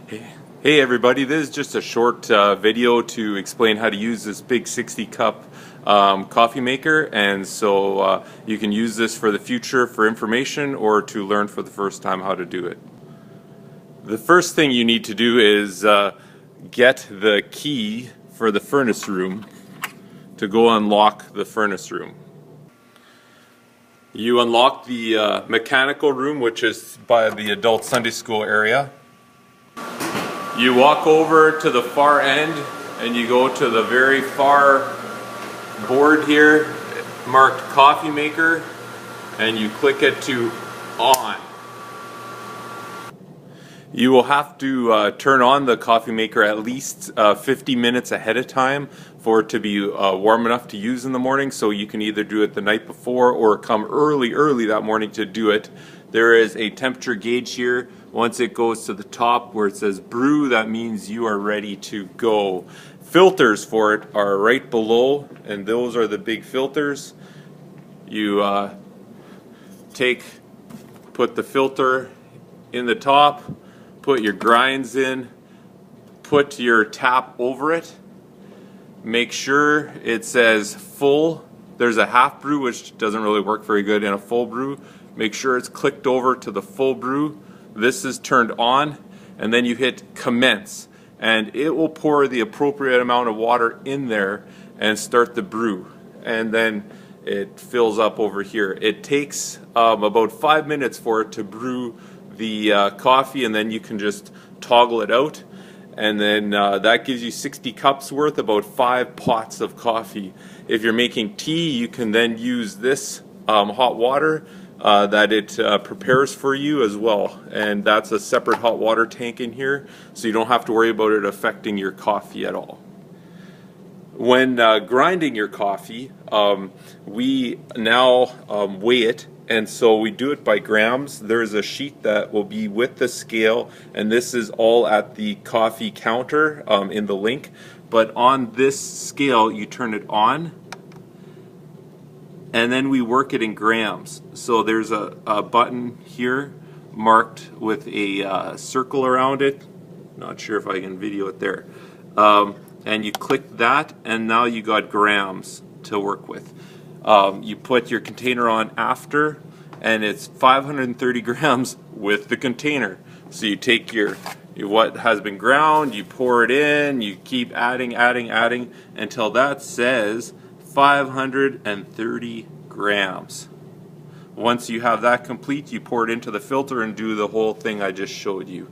Hey everybody, this is just a short video to explain how to use this big 60 cup coffee maker, and so you can use this for the future for information or to learn for the first time how to do it. The first thing you need to do is get the key for the furnace room to go unlock the furnace room. You unlock the mechanical room, which is by the adult Sunday school area. You walk over to the far end and you go to the very far board here marked coffee maker, and you click it to on. You will have to turn on the coffee maker at least 50 minutes ahead of time for it to be warm enough to use in the morning, so you can either do it the night before or come early that morning to do it. There is a temperature gauge here. Once it goes to the top where it says brew, that means you are ready to go. Filters for it are right below, and those are the big filters. You put the filter in the top, put your grinds in, put your tap over it, make sure it says full. There's a half brew, which doesn't really work very good in a full brew. Make sure it's clicked over to the full brew. This is turned on, and then you hit commence, and it will pour the appropriate amount of water in there and start the brew, and then it fills up over here. It takes about 5 minutes for it to brew the coffee, and then you can just toggle it out, and then that gives you 60 cups worth, about 5 pots of coffee. If you're making tea, you can then use this hot water that it prepares for you as well, and that's a separate hot water tank in here, so you don't have to worry about it affecting your coffee at all. When grinding your coffee, we now weigh it, and so we do it by grams. There's a sheet that will be with the scale, and this is all at the coffee counter in the link, but on this scale you turn it on, and then we work it in grams. So there's a button here marked with a circle around it. Not sure if I can video it there. And you click that, and now you got grams to work with. You put your container on after, and it's 530 grams with the container. So you take your what has been ground, you pour it in, you keep adding until that says 530 grams. Once you have that complete, you pour it into the filter and do the whole thing I just showed you.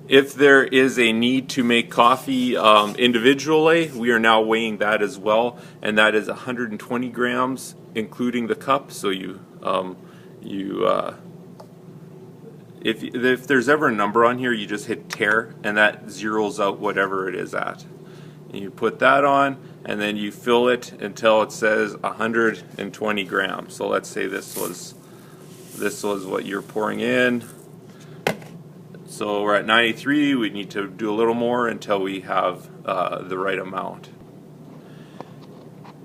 If there is a need to make coffee individually, we are now weighing that as well, and that is 120 grams including the cup. So if there's ever a number on here, you just hit tare, and that zeroes out whatever it is at. And you put that on, and then you fill it until it says 120 grams. So let's say this was what you're pouring in. So we're at 93. We need to do a little more until we have the right amount.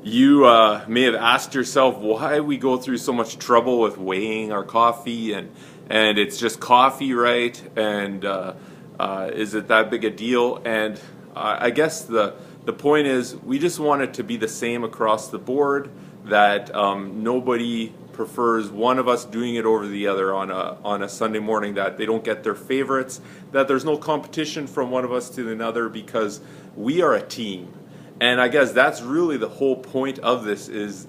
You may have asked yourself why we go through so much trouble with weighing our coffee, and it's just coffee, right? And is it that big a deal? And I guess the point is, we just want it to be the same across the board, that nobody prefers one of us doing it over the other on a Sunday morning, that they don't get their favorites, that there's no competition from one of us to another, because we are a team. And I guess that's really the whole point of this, is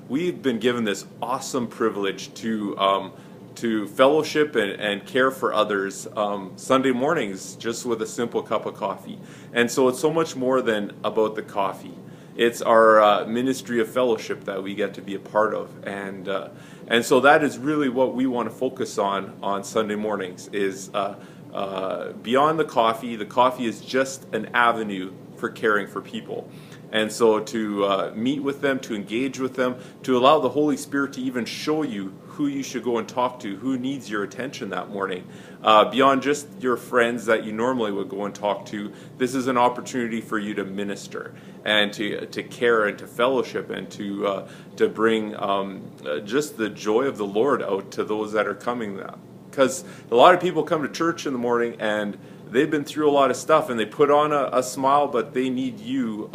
we've been given this awesome privilege to fellowship and care for others Sunday mornings just with a simple cup of coffee. And so it's so much more than about the coffee. It's our ministry of fellowship that we get to be a part of, and so that is really what we want to focus on Sunday mornings, is beyond the coffee. The coffee is just an avenue for caring for people. And so to meet with them, to engage with them, to allow the Holy Spirit to even show you who you should go and talk to, who needs your attention that morning. Beyond just your friends that you normally would go and talk to, this is an opportunity for you to minister and to care and to fellowship and to bring just the joy of the Lord out to those that are coming. Because a lot of people come to church in the morning and they've been through a lot of stuff, and they put on a smile, but they need you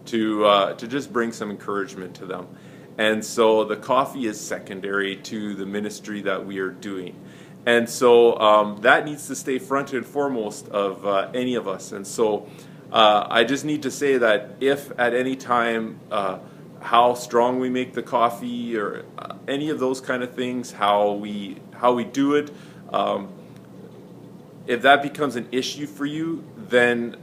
to just bring some encouragement to them. And so the coffee is secondary to the ministry that we are doing. And so that needs to stay front and foremost of any of us. And so I just need to say that if at any time how strong we make the coffee or any of those kind of things, how we do it, if that becomes an issue for you, then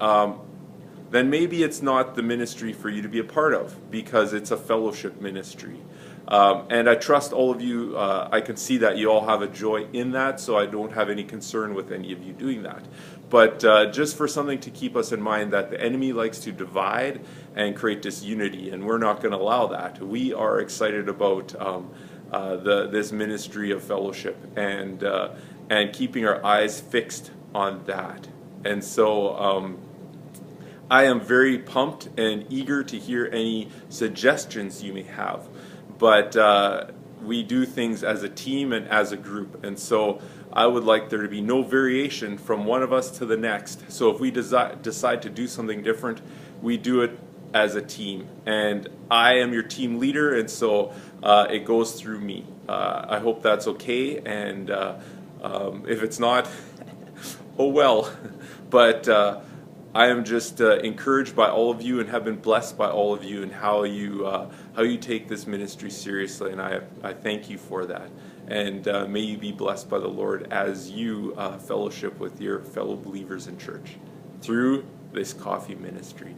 maybe it's not the ministry for you to be a part of, because it's a fellowship ministry. And I trust all of you, I can see that you all have a joy in that, so I don't have any concern with any of you doing that. But just for something to keep us in mind, that the enemy likes to divide and create disunity, and we're not going to allow that. We are excited about this ministry of fellowship and keeping our eyes fixed on that. And so I am very pumped and eager to hear any suggestions you may have. But we do things as a team and as a group. And so I would like there to be no variation from one of us to the next. So if we decide to do something different, we do it as a team. And I am your team leader, and so it goes through me. I hope that's okay. And if it's not, oh well. But I am just encouraged by all of you and have been blessed by all of you and how you take this ministry seriously, and I thank you for that. And may you be blessed by the Lord as you fellowship with your fellow believers in church through this coffee ministry.